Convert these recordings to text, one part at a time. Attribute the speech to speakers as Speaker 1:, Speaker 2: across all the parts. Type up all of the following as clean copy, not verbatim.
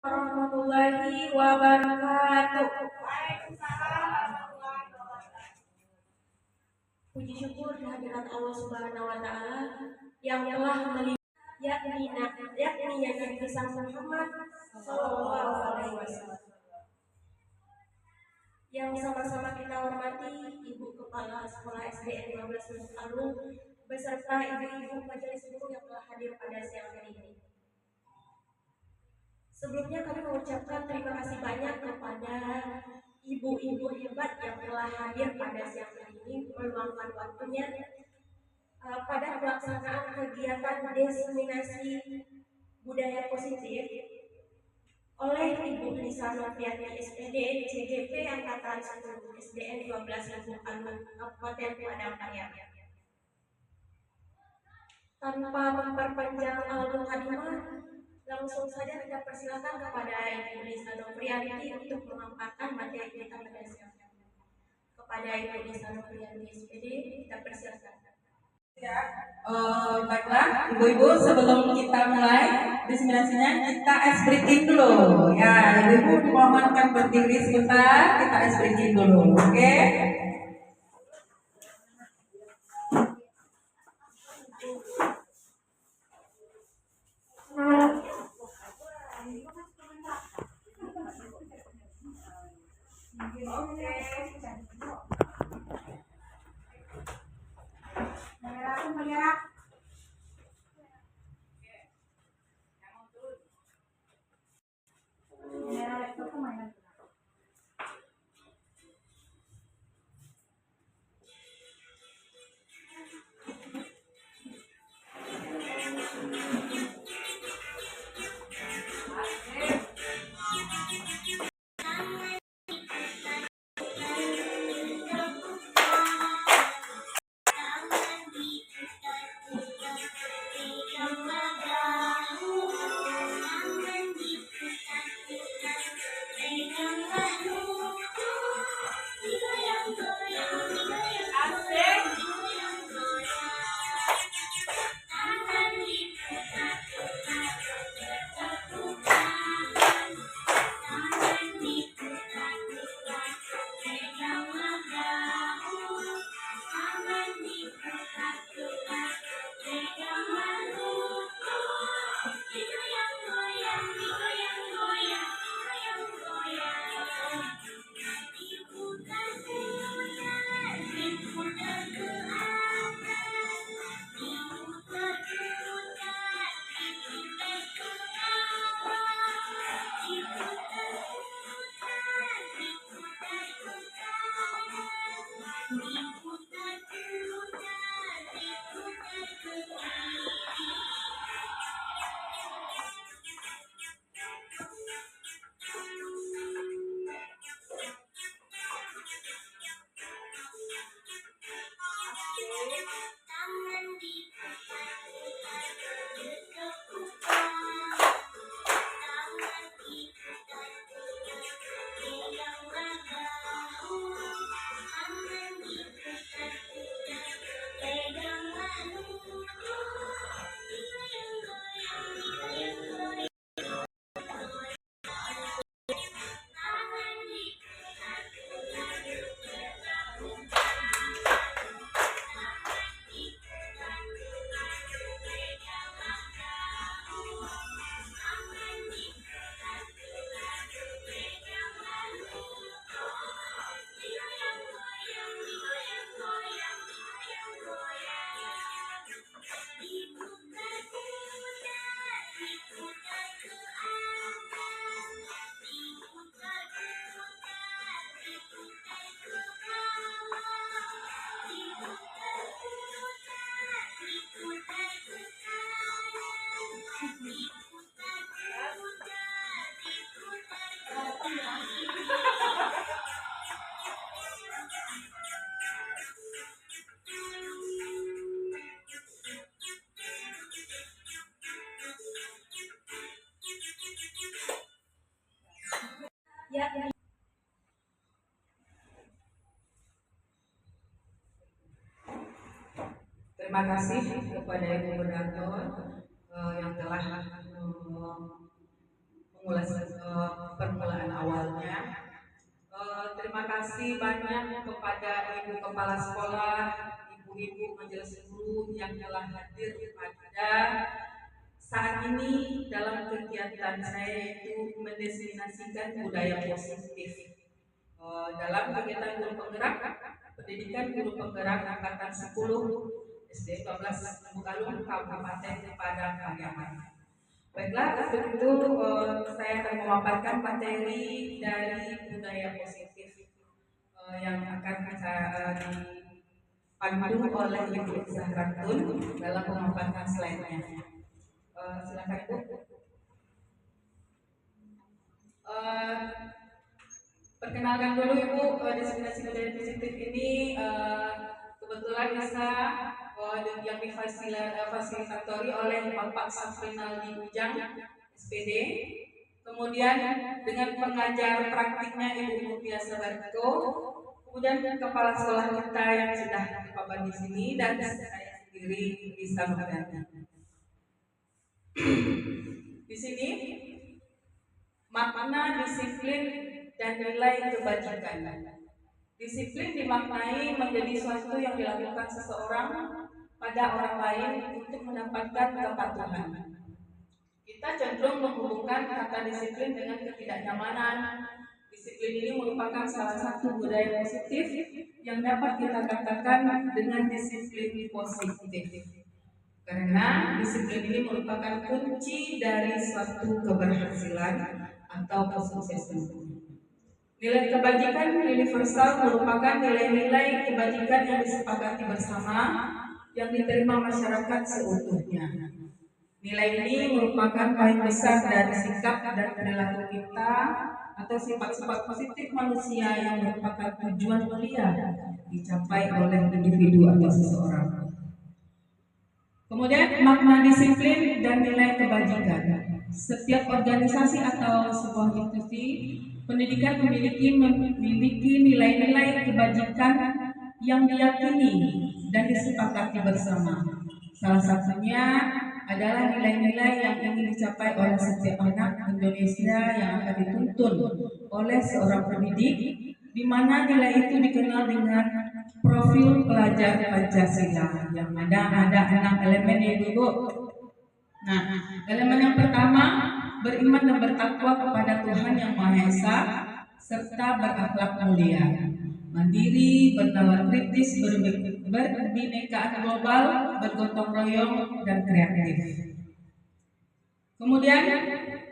Speaker 1: Warahmatullahi wabarakatuh. Puji syukur kehadirat Allah Subhanahu wa taala yang telah yakni Nabi besar Muhammad sallallahu alaihi wasallam. Yang sama-sama kita hormati Ibu Kepala Sekolah SDN 15 Nurul Arum beserta ibu-ibu majelis guru yang telah hadir pada siang hari ini. Sebelumnya kami mengucapkan terima kasih banyak kepada ibu-ibu hebat yang telah hadir pada siang hari ini meluangkan waktunya pada pelaksanaan kegiatan diseminasi budaya positif oleh Ibu Lisa Noviati SPD CGP Angkatan 10 SDN 12 Lubuk Alun Kabupaten Padang Pariaman. Tanpa memperpanjang al-mukadimah, langsung saja kita persilakan kepada Ibu Lisa Noviati untuk memaparkan materi kita pada siang hari ini. Kepada Ibu Lisa Noviati SPD kita persilakan.
Speaker 2: Ya, baiklah ibu-ibu, sebelum kita mulai diseminasinya kita ice breaking dulu ya. Ibu-ibu dimohonkan berdiri sebentar, kita ice breaking dulu, oke? Terima kasih kepada Ibu Moderator yang telah mengulas permulaan awalnya. Terima kasih banyak kepada Ibu Kepala Sekolah, Ibu-ibu Majelis Guru yang telah hadir pada saat ini dalam kegiatan saya, yaitu mendiseminasikan budaya positif. Dalam kegiatan guru penggerak, pendidikan guru penggerak angkatan 10 SD 12 Bukalung Kabupaten Padang Pariaman. Baiklah, untuk itu saya akan memaparkan materi dari budaya positif yang akan dipandu oleh Ibu Zahratun dalam memaparkan slide-nya. Silakan Ibu. Perkenalkan dulu Ibu, diseminasi budaya positif ini kebetulan bisa yang difasilitatori oleh Bapak Safrinaldi Ujang, SPD. Kemudian dengan pengajar praktiknya Ibu Mutia Sabarko, kemudian kepala sekolah kita yang sudah dipaparkan di sini, dan saya sendiri bisa Nurhayati. Di sini makna disiplin dan nilai kebajikan. Disiplin dimaknai menjadi sesuatu yang dilakukan seseorang pada orang lain untuk mendapatkan kepatuhan. Kita cenderung menghubungkan kata disiplin dengan ketidaknyamanan. Disiplin ini merupakan salah satu budaya positif yang dapat kita katakan dengan disiplin positif. Karena disiplin ini merupakan kunci dari suatu keberhasilan atau kesuksesan. Nilai kebajikan universal merupakan nilai-nilai kebajikan yang disepakati bersama yang diterima masyarakat seutuhnya. Nilai ini merupakan paling besar dari sikap dan perilaku kita atau sifat-sifat positif manusia yang merupakan tujuan mulia dicapai oleh individu atau seseorang. Kemudian makna disiplin dan nilai kebajikan. Setiap organisasi atau sebuah institusi pendidikan memiliki nilai-nilai kebajikan yang diyakini dan disepakati bersama. Salah satunya adalah nilai-nilai yang ingin dicapai oleh setiap anak Indonesia yang akan dituntun oleh seorang pendidik, di mana nilai itu dikenal dengan profil pelajar Pancasila yang ada 6 elemen ya Ibu. Nah, elemen yang pertama, beriman dan bertakwa kepada Tuhan Yang Maha Esa serta berakhlak mulia, mandiri, bernalar kritis, berbinekaan global, bergotong royong, dan kreatif. Kemudian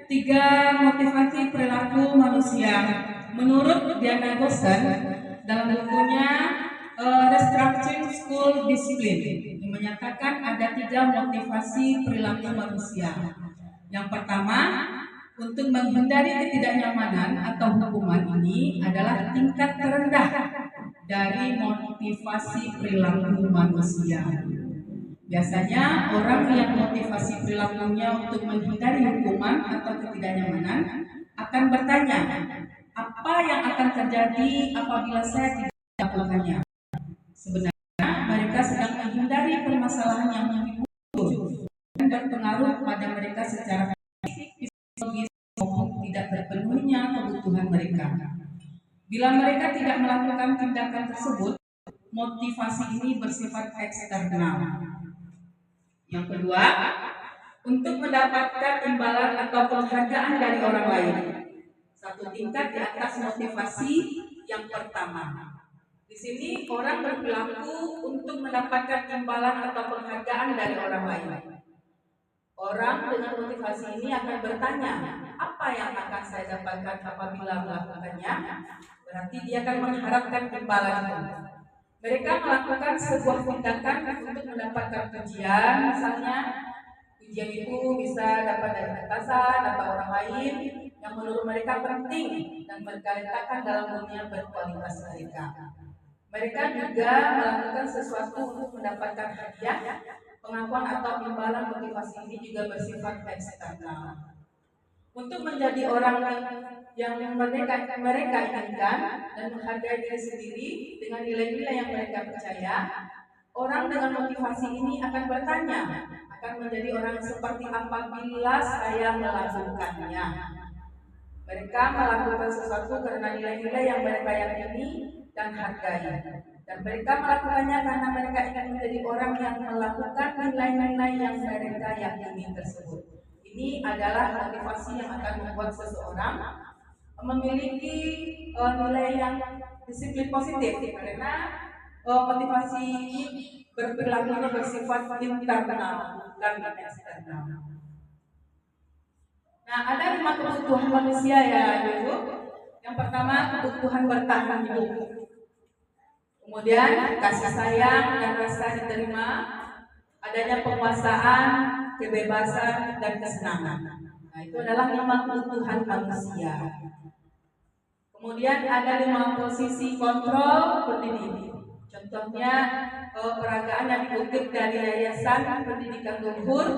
Speaker 2: 3 motivasi perilaku manusia. Menurut Diana Gosen dalam bukunya Restructuring School Discipline yang menyatakan ada 3 motivasi perilaku manusia. Yang pertama, untuk menghindari ketidaknyamanan atau hukuman ini adalah tingkat terendah dari motivasi perilaku manusia. Biasanya orang yang motivasi perilakunya untuk menghindari hukuman atau ketidaknyamanan akan bertanya, apa yang akan terjadi apabila saya tidak melakukannya? Sebenarnya mereka sedang menghindari permasalahan yang menghibur dan berpengaruh pada mereka secara psikologis maupun tidak terpenuhinya kebutuhan mereka. Bila mereka tidak melakukan tindakan tersebut, motivasi ini bersifat eksternal. Yang kedua, untuk mendapatkan imbalan atau penghargaan dari orang lain. Satu tingkat di atas motivasi yang pertama. Di sini orang berperilaku untuk mendapatkan imbalan atau penghargaan dari orang lain. Orang dengan motivasi ini akan bertanya, apa yang akan saya dapatkan apabila melakukannya? Berarti dia akan mengharapkan imbalan. Mereka melakukan sebuah tindakan untuk mendapatkan pujian, misalnya pujian itu bisa dapat dari atasan atau orang lain yang menurut mereka penting dan mereka letakkan dalam dunia berkualitas mereka. Mereka juga melakukan sesuatu untuk mendapatkan hadiah, pengakuan atau imbalan. Motivasi ini juga bersifat eksternal. Untuk menjadi orang yang mereka inginkan dan menghargai diri sendiri dengan nilai-nilai yang mereka percaya, orang dengan motivasi ini akan bertanya, akan menjadi orang seperti apabila saya melakukannya. Mereka melakukan sesuatu karena nilai-nilai yang mereka yakini dan hargai. Dan mereka melakukannya karena mereka ingin menjadi orang yang melakukan nilai-nilai yang mereka yakini tersebut. Ini adalah motivasi yang akan membuat seseorang memiliki nilai yang disiplin positif, karena motivasi ini berperilakunya bersifat internal, bukan eksternal. Nah, ada 5 kebutuhan manusia ya, Ibu. Yang pertama, kebutuhan bertahan hidup. Kemudian, kasih sayang dan rasa diterima, adanya penguasaan, kebebasan, dan kesenangan. Nah, itu adalah 5 kebutuhan manusia. Kemudian ada 5 posisi kontrol pendidik. Contohnya peragaan yang dikutip dari Yayasan Pendidikan Luhur,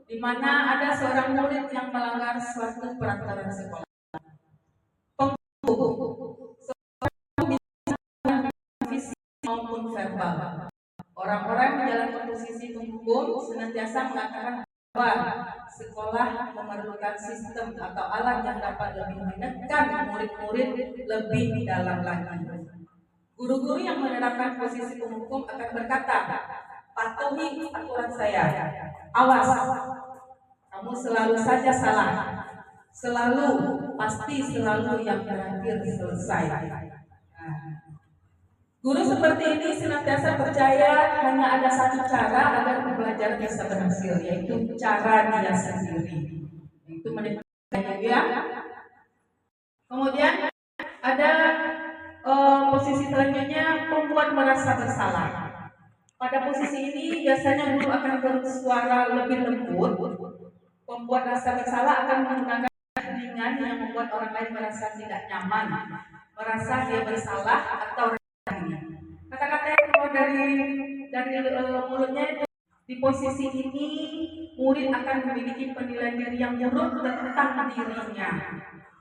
Speaker 2: di mana ada seorang murid yang melanggar suatu peraturan sekolah. Fisik maupun verbal. Orang-orang yang menjalankan posisi penghukum senantiasa mengatakan bahwa sekolah memerlukan sistem atau alat yang dapat lebih menekan murid-murid lebih dalam lagi. Guru-guru yang menerapkan posisi penghukum akan berkata, patuhi aturan saya. Awas, kamu selalu saja salah. Selalu, pasti selalu yang terakhir selesai. Guru seperti ini senantiasa percaya hanya ada satu cara agar pembelajaran bisa berhasil, yaitu cara dia sendiri. Itu mendefinisikannya dia. Kemudian ada posisi selanjutnya, membuat merasa bersalah. Pada posisi ini biasanya guru akan bersuara lebih lembut. Pembuat rasa bersalah akan menggunakan ringan yang membuat orang lain merasa tidak nyaman, merasa dia bersalah atau kata-kata yang keluar dari mulutnya itu, di posisi ini murid akan memiliki penilaian diri yang buruk tentang dirinya.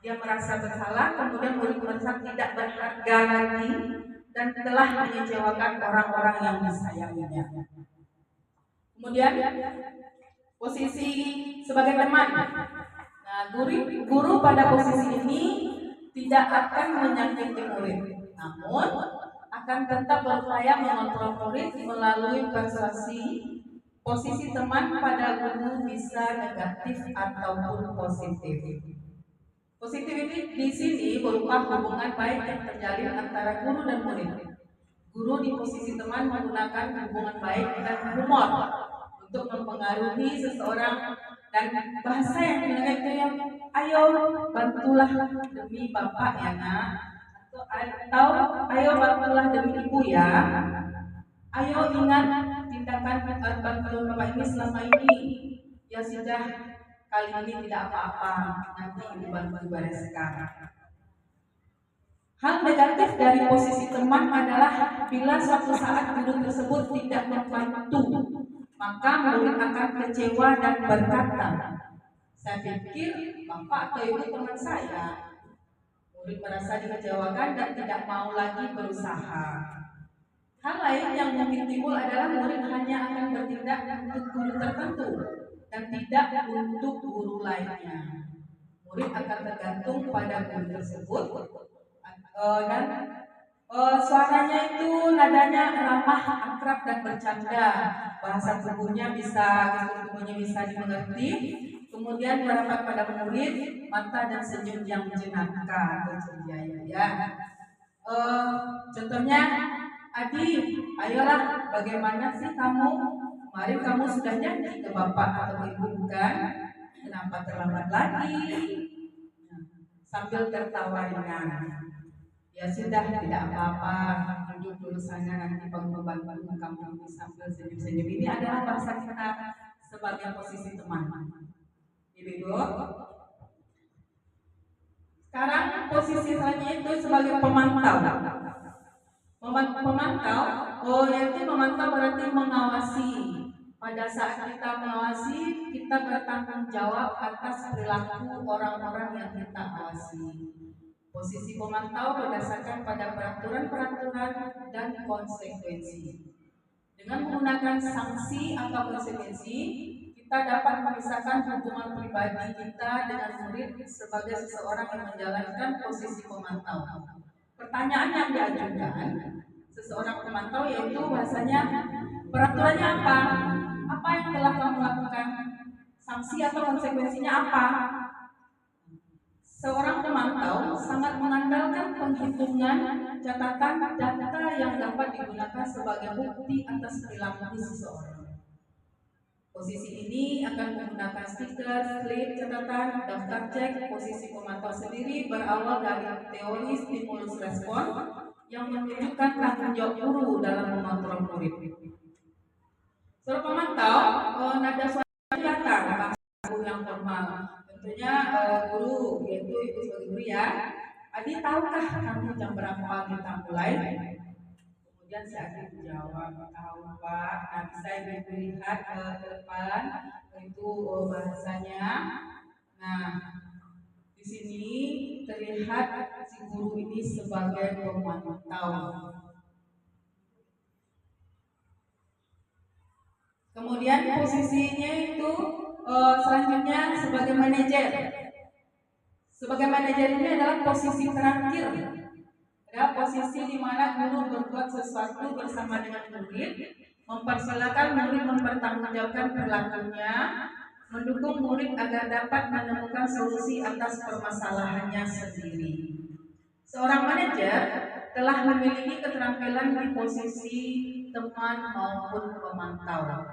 Speaker 2: Dia merasa bersalah, kemudian murid merasa tidak berharga lagi dan telah mengecewakan orang-orang yang disayanginya. Kemudian posisi sebagai teman. Nah, guru pada posisi ini tidak akan menyakiti murid, namun akan tetap berupaya mengontrol murid melalui persuasi. Posisi teman pada guru bisa negatif ataupun positif. Positif ini di sini berupa hubungan baik yang terjalin antara guru dan murid. Guru di posisi teman menggunakan hubungan baik dan humor untuk mempengaruhi seseorang, dan bahasa yang digunakan itu yang ayo bantulah demi bapak ya nak, atau ayo bantulah demi ibu ya, ayo ingat tindakan bantuan bapak ini selama ini, ya sudah kali ini tidak apa-apa, nanti ibu bantu bereskan. Hal negatif dari posisi teman adalah bila suatu saat guru tersebut tidak membantu, maka murid akan kecewa dan berkata, saya pikir bapak atau ibu teman saya. Murid merasa dikecewakan dan tidak mau lagi berusaha. Hal lain yang mungkin timbul adalah murid hanya akan bertindak untuk guru tertentu dan tidak untuk guru lainnya. Murid akan tergantung pada guru tersebut dan suaranya itu nadanya ramah, akrab dan bercanda. Bahasa tubuhnya bisa dimengerti. Kemudian merapat pada murid, mata dan senyum yang jenaka atau ceria ya. Contohnya, Adi, ayolah, bagaimana sih kamu? Kemarin kamu sudah janji ke bapak atau ibu bukan? Kenapa terlambat lagi? Sambil tertawa ringan. Ya sudah, tidak apa-apa, duduk dulu sana, nanti pengobatan kamu sambil senyum-senyum. Ini adalah bahasa kita sebagai posisi teman. Ibu. Sekarang posisi selanjutnya itu sebagai pemantau. Pemantau, yaitu memantau berarti mengawasi. Pada saat kita mengawasi, kita bertanggung jawab atas perilaku orang-orang yang kita awasi. Posisi pemantau berdasarkan pada peraturan-peraturan dan konsekuensi. Dengan menggunakan sanksi atau konsekuensi, kita dapat memisahkan hubungan pribadi kita dengan murid sebagai seseorang yang menjalankan posisi pemantau. Pertanyaan yang diajukan seseorang pemantau yaitu bahasanya peraturannya apa? Apa yang telah kamu lakukan? Sanksi atau konsekuensinya apa? Seorang pemantau sangat mengandalkan penghitungan catatan data yang dapat digunakan sebagai bukti atas perilaku seseorang. Posisi ini akan menggunakan stiker, slip catatan, daftar cek. Posisi pemantau sendiri berawal dari teori stimulus respon yang menunjukkan tanggung jawab guru dalam mengontrol murid. Seorang pemantau, nada suara datar, bahasa yang formal. Tentunya guru, yaitu ibu sebagai guru ya. Adi, tahukah kamu jam berapa kita mulai? Kemudian si Adi menjawab, tahu Pak. Nah, bisa ibu lihat ke depan itu bahasanya. Nah, di sini terlihat si guru ini sebagai pemantau. Kemudian posisinya itu selanjutnya sebagai manajer. Sebagai manajer ini adalah posisi terakhir. Ada posisi di mana guru berbuat sesuatu bersama dengan murid, mempersilahkan murid mempertanggungjawabkan perilakunya, mendukung murid agar dapat menemukan solusi atas permasalahannya sendiri. Seorang manajer telah memiliki keterampilan di posisi teman maupun pemantau.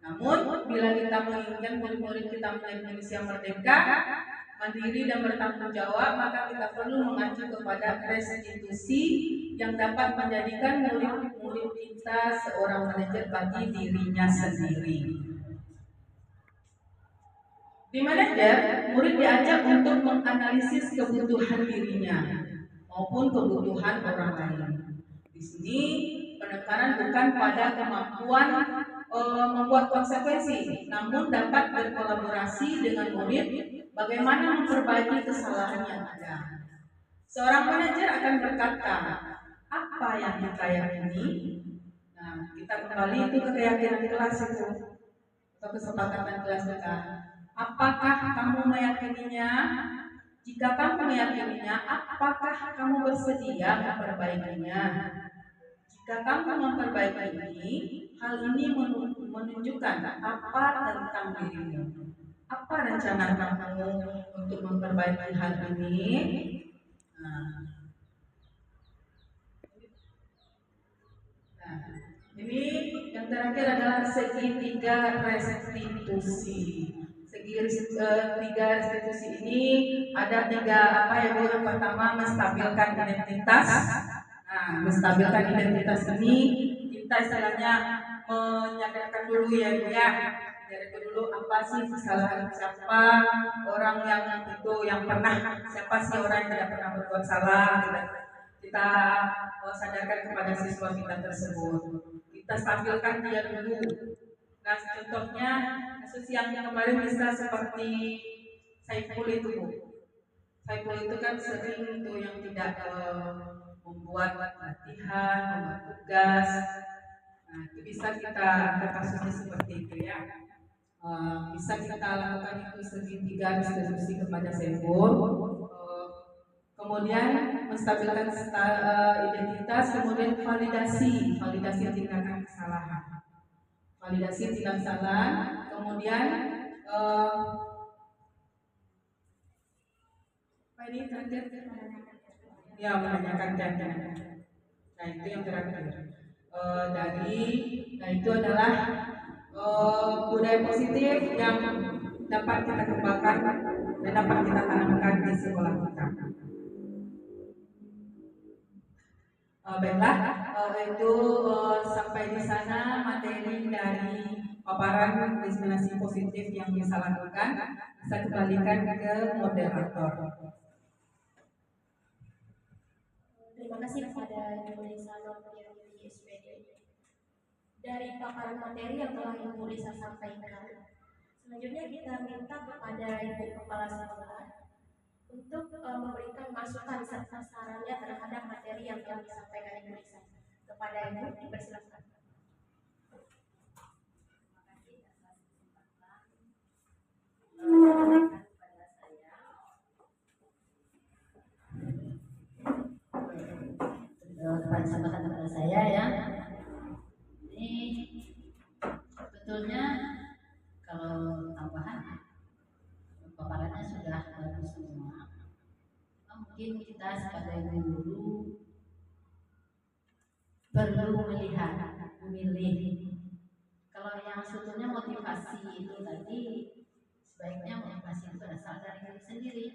Speaker 2: Namun, bila kita menginginkan murid-murid kita menjadi manusia merdeka, mandiri dan bertanggung jawab, maka kita perlu mengacu kepada restitusi yang dapat menjadikan murid-murid kita seorang manajer bagi dirinya sendiri. Di manajer, murid diajak untuk menganalisis kebutuhan dirinya maupun kebutuhan orang lain. Di sini penekanan bukan pada kemampuan membuat konsekuensi, namun dapat berkolaborasi dengan murid bagaimana memperbaiki kesalahan yang ada. Seorang manajer akan berkata, apa yang kita yakini? Nah, kita kembali itu ke keyakinan kelas itu, atau kesepakatan kelas kita. Apakah kamu meyakininya? Jika kamu meyakininya, apakah kamu bersedia memperbaikinya? Jika kamu memperbaiki ini, hal ini menunjukkan apa tentang dirimu. Apa rencana kamu untuk memperbaiki hal ini? Nah, ini yang terakhir adalah segitiga restitusi. Tiga restitusi ini ada tiga apa ya Bu? Yang pertama menstabilkan identitas. Nah, menstabilkan identitas ini kita istilahnya menyadarkan dulu ya Bu ya. Menyadarkan dulu apa sih kesalahan siapa orang yang itu yang pernah, siapa sih orang yang tidak pernah berbuat salah. Kita sadarkan kepada siswa kita tersebut. Kita stabilkan dia dulu. Nah, contohnya kasus yang kemarin bisa seperti Saiful itu. Saiful itu kan sering itu yang tidak membuat latihan, membuat tugas. Nah, itu bisa kita angkat kasusnya seperti itu ya. Bisa kita lakukan itu segitiga restitusi kepada Saiful. Kemudian menstabilkan identitas, kemudian validasi tindakan kesalahan. Validasi tindak kesalahan, kemudian apa ini terakhir? Ya, menanyakan janji. Nah, itu yang terakhir. Nah itu adalah budaya positif yang dapat kita kembangkan dan dapat kita tanamkan di sekolah kita. Baiklah, itu sampai di sana materi dari paparan diskriminasi positif yang bisa lakukan. Bisa kembalikan ke moderator.
Speaker 1: Terima kasih kepada Ibu Lisa Nurul di SPD dari paparan materi yang telah Ibu Lisa sampaikan. Selanjutnya kita minta kepada Ibu Kepala Sekolah untuk memberikan masukan serta sarannya terhadap materi yang telah disampaikan Ibu Lisa. Kepada Ibu, dipersilakan.
Speaker 3: saya ya. Ini sebetulnya kalau tambahan paparannya sudah bagus semua. Mungkin kita sebagai guru perlu memilih. Kalau yang sebetulnya motivasi itu tadi, sebaiknya motivasi itu berasal dari diri sendiri,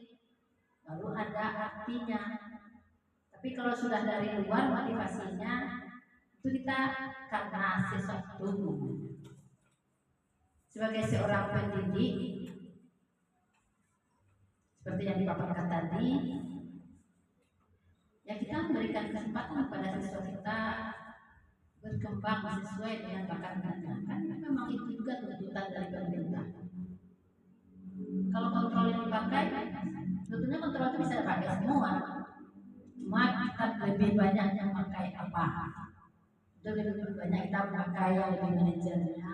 Speaker 3: baru ada artinya. Tapi kalau sudah dari luar motivasinya, itu kita karena sesuatu. Sebagai seorang pendidik, seperti yang dipaparkan tadi, ya kita memberikan kesempatan kepada siswa kita berkembang sesuai dengan bakatnya. Kan memang itu juga tuntutan dari pemerintah. Kalau kontrol yang dipakai, sebetulnya kontrol itu bisa dipakai semua. Cuma kita lebih banyak yang pakai apa? Itu lebih banyak kita pakai yang lebih manajernya,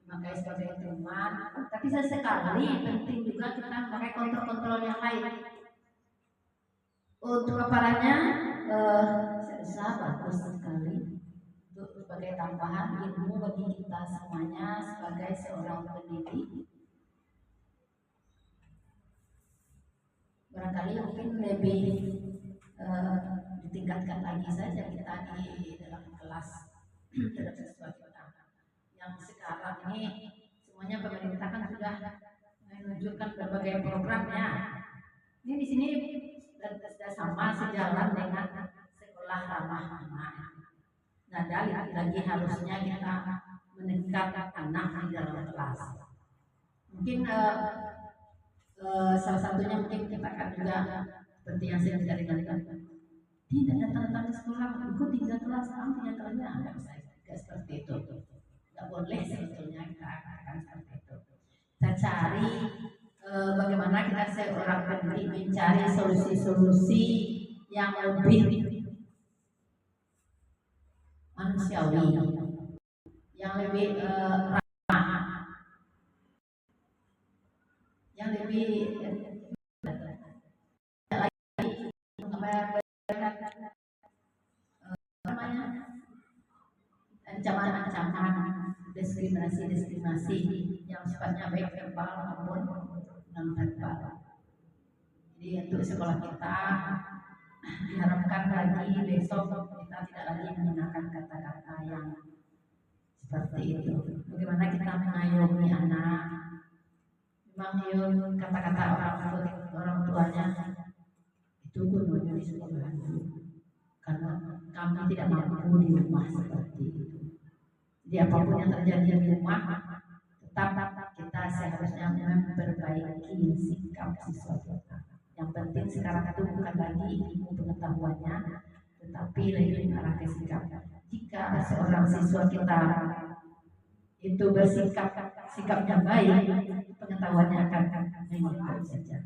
Speaker 3: memakai sebagai teman. Tapi sesekali penting juga kita memakai kontrol-kontrol yang lain. Untuk paparannya, saya rasa bagus sekali. Untuk sebagai tambahan ilmu bagi kita semuanya sebagai seorang pendidik. Barangkali mungkin lebih ditingkatkan lagi saja kita di dalam kelas terhadap siswa kita. Yang sekarang ini semuanya pemerintah kan sudah menunjukkan berbagai programnya. Ini di sini sudah sama sejalan dengan sekolah ramah anak. Nah, lagi harusnya kita meningkatkan anak di dalam kelas. Mungkin salah satunya mungkin kita akan juga seperti yang saya katakan, tidak datang ke sekolah, ikut 3 kelas, tidak kelasnya nggak bisa, nggak seperti itu, nggak boleh sebetulnya kita akan seperti itu. Kita cari bagaimana kita seorang pendidik mencari solusi-solusi yang lebih manusiawi, yang lebih ramah, yang lebih ancaman-ancaman diskriminasi yang sifatnya baik verbal maupun non verbal. Jadi untuk sekolah kita diharapkan lagi besok kita tidak lagi menggunakan kata-kata yang seperti itu. Bagaimana kita mengayomi anak, memang kata-kata orang tuanya itu gunanya di sekolah karena kami tidak mampu di rumah seperti itu. Jadi apapun yang terjadi di rumah, tetap kita seharusnya memperbaiki sikap siswa kita. Yang penting sekarang itu bukan lagi ilmu pengetahuannya, tetapi lebih mengarah ke sikap. Jika seorang siswa kita itu sikapnya baik, pengetahuannya akan mengikut saja.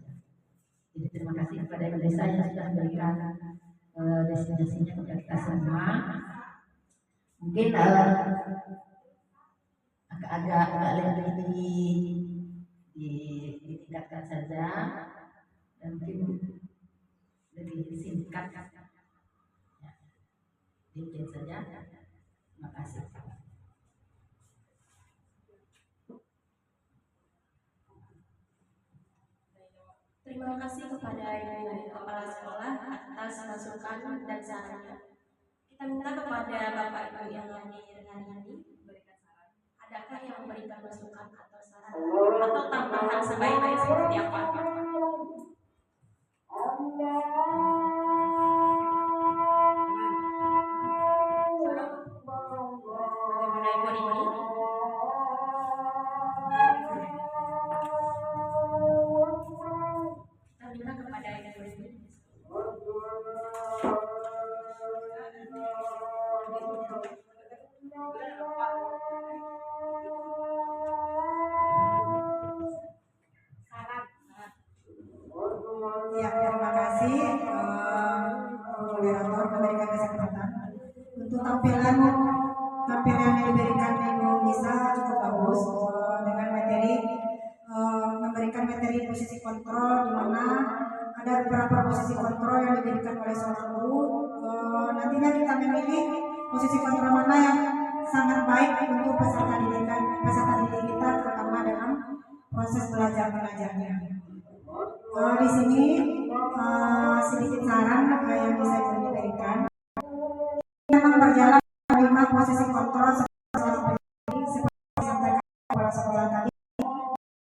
Speaker 3: Jadi terima kasih kepada Ibu Desa yang sudah memberikan destinasinya kepada kita semua. Mungkin agak lebih ditingkatkan saja dan mungkin lebih singkat ya, dikit saja. Terima kasih.
Speaker 1: Terima kasih kepada Ibu Kepala Sekolah atas masukan dan sarannya. Kita minta kepada Bapak Ibu yang hadir hari ini memberikan saran. Adakah yang memberikan masukan atau saran atau tambahan sebaik-baik seperti apa? Bagaimana Ibu Rini? Kita minta kepada Ibu Rini.
Speaker 4: Ya, terima kasih moderator memberikan kesempatan untuk tampilan yang diberikan Ibu Nisa cukup bagus dengan materi memberikan materi posisi kontrol di mana ada beberapa posisi kontrol yang diberikan oleh seorang guru. Nantinya kita memilih posisi kontrol mana yang sangat baik untuk peserta didik kita, terutama dalam proses belajar mengajarnya. Di sini sedikit saran yang bisa diberikan. Memang berjalan 5 posisi kontrol seperti disampaikan kepala sekolah tadi.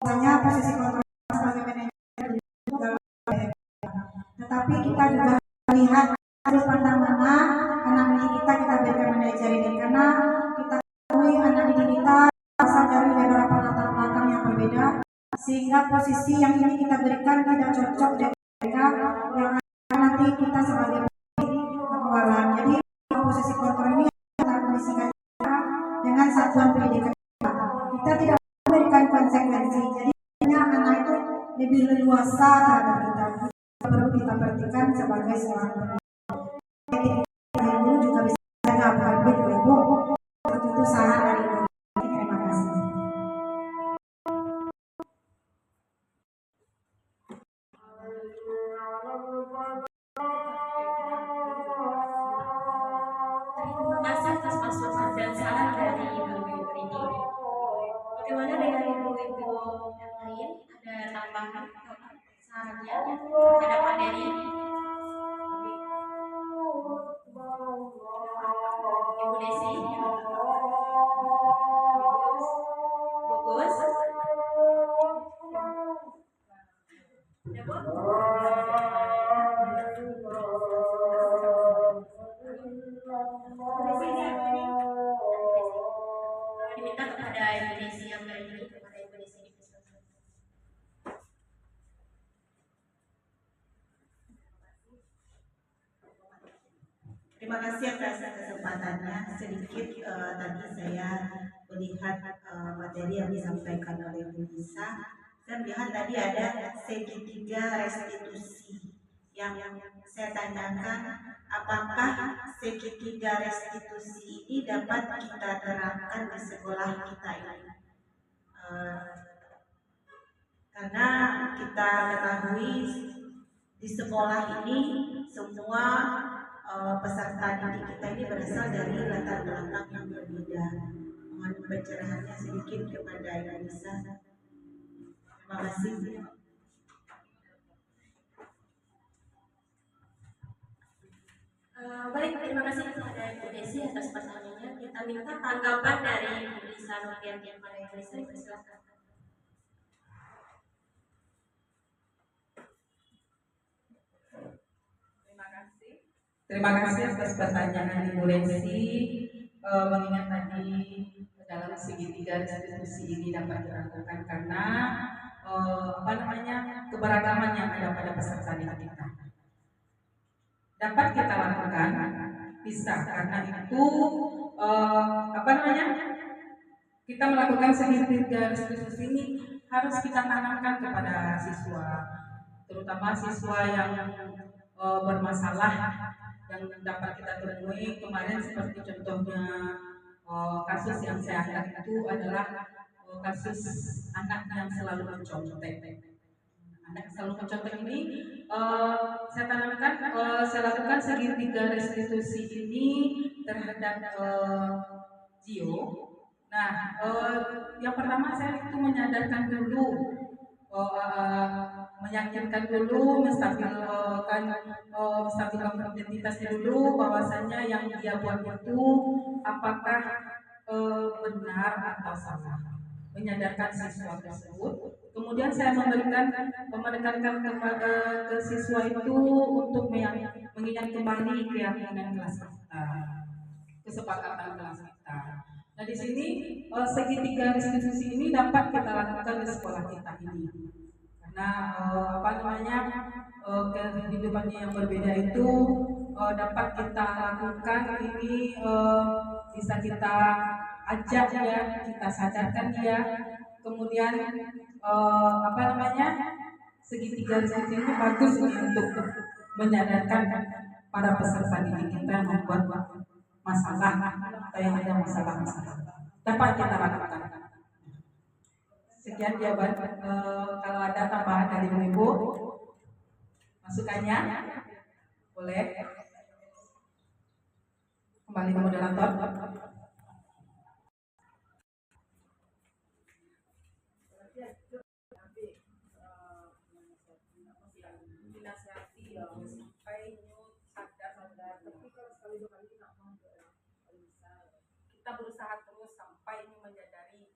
Speaker 4: Hanya posisi kontrol sebagai manajer dalam, tetapi kita juga melihat harus pandang mana anak didik kita berikan manajer ini, karena kita ketahui anak didik kita berasal dari beberapa latar belakang yang berbeda, sehingga posisi yang ini kita berikan tidak cocok dengan mereka yang nanti kita sebagai pengelola. Jadi posisi kontrol ini kita kondisikan dengan satuan pendidikan kita tidak memberikan konsekuensi. Jadi anak itu lebih leluasa terhadap kita. Perlu kita perhatikan sebagai seorang pendidik. Ibu juga bisa jaga publik, ibu. Itu saran dari ibu. Terima kasih.
Speaker 1: Terima kasih atas masukan dan saran dari ibu-ibu ini. Bagaimana dengan ibu-ibu yang lain? Ada tambahan sarannya terhadap materi? Ibu Desi, Bagus. Ya, Bu? Diminta kepada Ibu Desi yang berdiri, kepada Ibu Desi dipersilakan.
Speaker 5: Terima kasih atas kesempatannya. Sedikit tadi saya melihat materi yang disampaikan oleh Bu Nisa. Saya melihat tadi ada segitiga restitusi yang saya tanyakan, apakah segitiga restitusi ini dapat kita terapkan di sekolah kita ini? Karena kita ketahui di sekolah ini semua peserta didik kita ini berasal dari latar belakang yang berbeda. Mohon pencerahannya sedikit kepada Ibu Nisa. Terima kasih.
Speaker 1: Baik, terima kasih kepada Ibu Desi atas pertanyaannya. Kita minta tanggapan dari Ibu Lisa Nurdianti kepada Ibu Lisa, dipersilakan.
Speaker 2: Terima kasih atas pertanyaan Ibu Desi. Mengingat tadi dalam segitiga restitusi ini dapat dilakukan karena keberagaman yang ada pada peserta didik kita. Dapat kita lakukan, bisa, karena itu kita melakukan segitiga restitusi ini harus kita tanamkan kepada siswa, terutama siswa yang bermasalah yang dapat kita temui kemarin, seperti contohnya kasus yang saya angkat itu adalah kasus anak yang selalu mencontek. Anak selalu mencontek ini saya tanamkan, saya lakukan segitiga restitusi ini terhadap Gio. Nah, yang pertama saya itu menyadarkan dulu, meyakinkan dulu, menstabilkan identitasnya dulu, bahwasanya yang dia buat itu apakah benar atau salah, menyadarkan siswa tersebut. Kemudian saya menekankan ke siswa itu untuk mengingat kembali keyakinan kelas kita, kesepakatan kelas kita. Nah, di sini segitiga restitusi ini dapat kita lakukan di sekolah kita ini. Karena kehidupannya yang berbeda itu dapat kita lakukan ini, bisa kita ajak ya, kita sadarkan dia. Kemudian segitiga restitusi ini bagus ini untuk menyadarkan para peserta didik kita yang membuat masalah atau yang ada masalah dapat kita lakukan. Sekian jawaban. Kalau ada tambahan dari Ibu. Masukannya boleh kembali ke moderator. Dinasihati ya sampai nyut sadar, tapi kalau sekali dua kali nggak mau kita berusaha terus sampai ini menyadari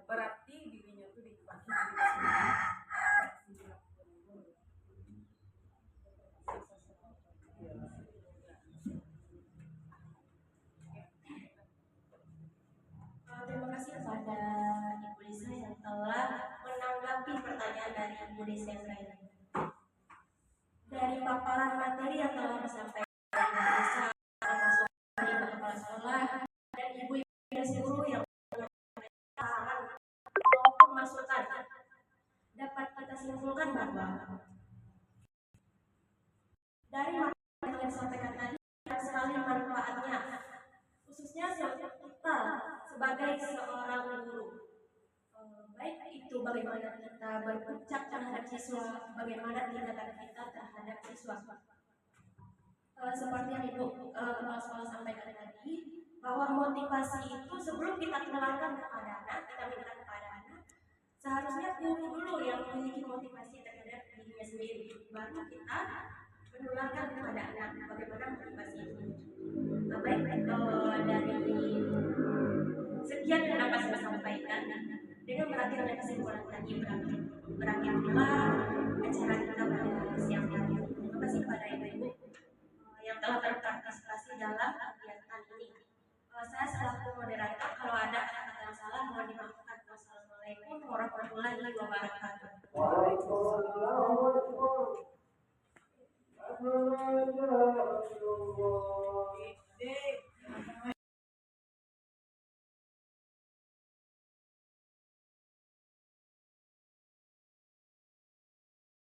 Speaker 2: berarti dirinya itu dibagi diri
Speaker 1: Terima kasih kepada Ibu Lisa yang telah menanggapi pertanyaan dari Ibu Lisa yang lain. Dari paparan materi yang telah disampaikan Ibu Lisa, termasuk dari Ibu Kepala Sekolah dan Ibu-Ibu dan seluruh yang saran maupun masukan, dapat kita simpulkan bahwa dari materi yang disampaikan tadi banyak sekali manfaatnya, khususnya kita sebagai seorang guru. Baik itu bagaimana kita berucap terhadap siswa, bagaimana tindakan kita terhadap siswa. Seperti yang Ibu Kepala Sekolah sampaikan tadi, bahwa motivasi itu sebelum kita keluarkan kepada anak, kita minta kepada anak, seharusnya guru dulu yang memiliki motivasi terhadap dirinya sendiri, baru kita menularkan kepada anak bagaimana motivasi itu. Baik dari sekian yang dapat saya sampaikan, dengan berakhirnya kesimpulan tadi berakhirlah acara kita pada siang hari ini. Terima kasih kepada ibu-ibu yang telah berpartisipasi dalam kegiatan ini. Saya selaku moderator, kalau ada kata-kata yang salah mohon dimaafkan. Wassalamualaikum warahmatullahi wabarakatuh.